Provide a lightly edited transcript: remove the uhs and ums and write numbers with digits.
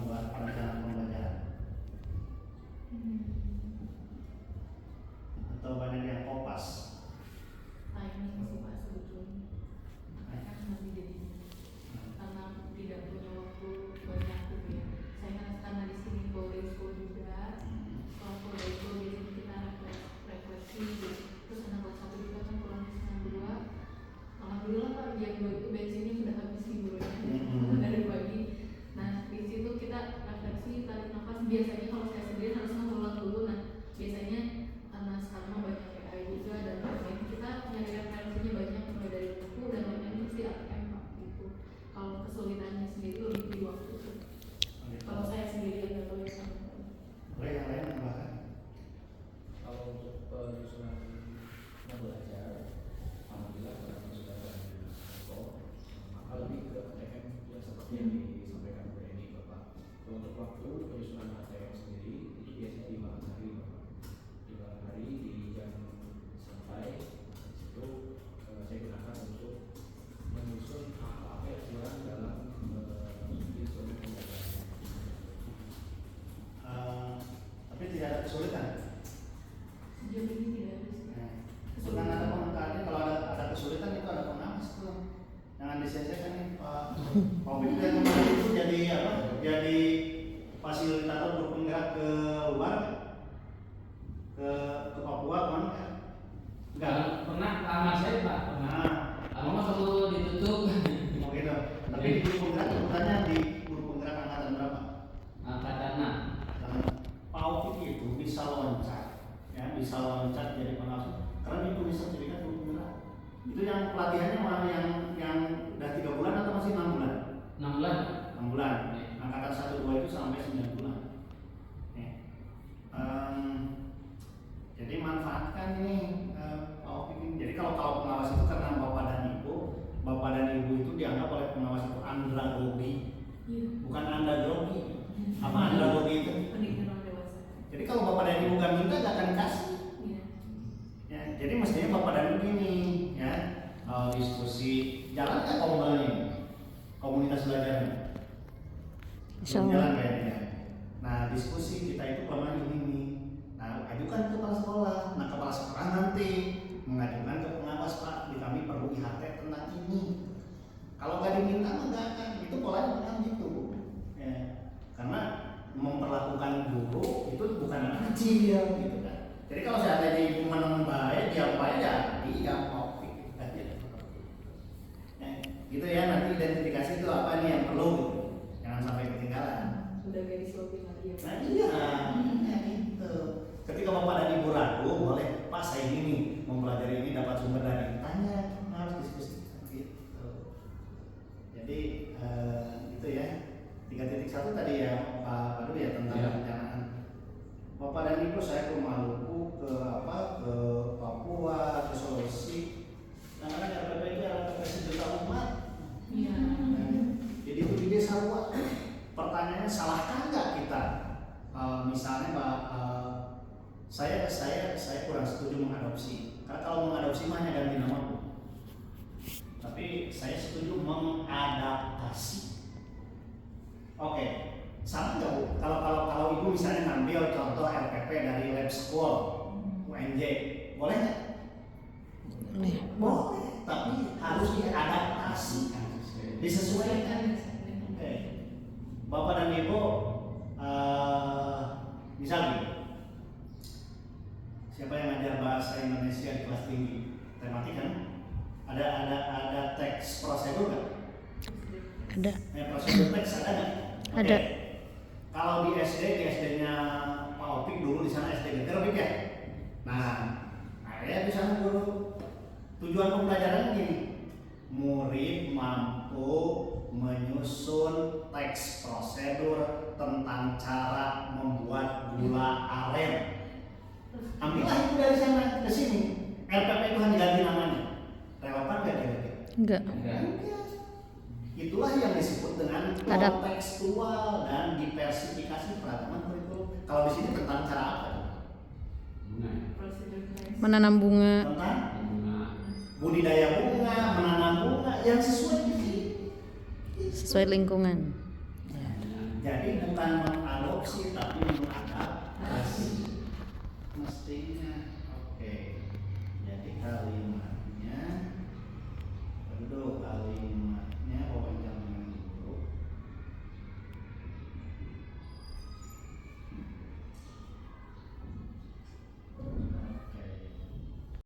membuat perencanaan pembelajaran? Atau banyak yang kopas? Timing sih Pak sebetulnya. Kan nanti jadi karena tidak punya waktu banyak gitu ya. Saya kan karena di sini full day school juga. Kalau full day school biasanya kita refleksi gitu. Terus anak kelas 1 juga kan pulang setengah 2. Alhamdulillah Pak jam 2 itu bensinnya sudah habis liburnya dari pagi. Nah di situ kita refleksi, tarik nafas. Biasanya kalau saya sendiri harusnya pulang dulu. Nah biasanya karena sekarang banyak AI juga dan lain-lain, kita nyari referensinya banyak mulai dari buku dan lain-lain mesti ATM Pak gitu. Kalau kesulitannya sendiri lebih di waktu tuh. Kalau saya sendiri yang nggak tahu ya. Boleh yang lain tambahkan? Kalau untuk penyusunan belajar, alhamdulillah karena sudah berhasil, maka lebih ke ATM yang seperti yang disampaikan Bu Eni Bapak. Untuk waktu penyusunan ATM sendiri itu biasanya di malam hari Bapak. Di malam hari di jam santai itu saya gunakan untuk menyusun apa yang kurang dalam instrumen pembelajaran. Tapi tidak ada kesulitan. Sejauh ini tidak ada sih. Bukan ada pengetahuannya, kalau ada kesulitan itu ada pengawas tuh. Jangan disia-siakan nih Pak. Covid dan kemarin itu jadi apa? Jadi fasilitator untuk penggerak ke luar, ke Papua kan? Enggak. Pernah lama saya Pak, pernah. Lama waktu ditutup. Oh gitu. Tapi di guru penggerak sebutannya di guru penggerak angkatan berapa? Angkatan 6. Pak Opik itu bisa loncat, ya bisa loncat jadi pengawas. Karena dia punya sertifikat guru penggerak. Itu yang pelatihannya malah yang udah 3 bulan atau masih 6 bulan? 6 bulan. 6 bulan. Angkatan 1 2 itu sampai 9 bulan. Ya. Jadi manfaatkan ini Pak Opik ini. Jadi kalau pengawas itu karena Bapak dan Ibu itu dianggap oleh pengawas itu andragogi. Iya. Bukan andragogi. Apa andragogi itu? Pendidikan orang dewasa. Jadi kalau Bapak dan Ibu gak minta gak akan kasih. Iya. Ya, jadi mestinya Bapak dan Ibu ini ya diskusi jalan nggak komunitas belajarnya? Jalan kayaknya. Nah diskusi kita itu kelemahan ini. Nah ajukan ke kepala sekolah. Nah kepala sekolah nanti mengajukan ke pengawas Pak, di kami perlu IHT tentang ini. Kalau nggak diminta mah nggak akan. Itu polanya bukan gitu. Ya. Karena memperlakukan guru itu bukan anak kecil gitu kan. Jadi kalau saya ada di ibu menemukan baik, dia baik ya dia mau gitu ya, nanti identifikasi itu apa nih yang perlu gitu. Jangan sampai ketinggalan. Udah garis lobby lagi ya. Nah iya gitu. Ketika Bapak dan Ibu ragu, boleh Pak saya ini nih mempelajari ini dapat sumber dari tanya, harus diskusi gitu. Jadi itu ya 3.1 tadi ya Pak Padu ya tentang perencanaan. Bapak dan Ibu saya ke Maluku, ke Papua, ke Sulawesi. Karena RPP itu RPP sejuta umat. Iya. Jadi itu di desa luar. Pertanyaannya salahkah nggak kita? Misalnya Pak, saya kurang setuju mengadopsi. Karena kalau mengadopsi mah hanya ganti nama Bu. Tapi saya setuju mengadaptasi. Oke, sama nggak Bu? Kalau Ibu misalnya ngambil contoh RPP dari Lab School, UNJ, boleh nggak? Boleh, tapi harus diadaptasi, disesuaikan. Oke. Bapak dan Ibu, misalnya siapa yang ngajar bahasa Indonesia di kelas tinggi tematik kan? Ada teks prosedur kan? Ada. Prosedur teks ada nggak? Ada. Kalau di SD-nya Pak Opik dulu di sana SD Geger Opik ya. Nah, saya di sana dulu tujuan pembelajaran gini, murid mampu menyusun teks prosedur tentang cara membuat gula aren. Ambillah itu dari sana ke sini. RPP itu hanya ganti namanya. Relevan nggak kira-kira? Enggak. Itulah yang disebut dengan kontekstual dan diversifikasi peraturan kurikulum. Kalau di sini tentang cara apa? Menanam bunga. Tentang budidaya bunga, menanam bunga yang sesuai di sini. Sesuai lingkungan. Jadi bukan mengadopsi tapi mengadaptasi. Mestinya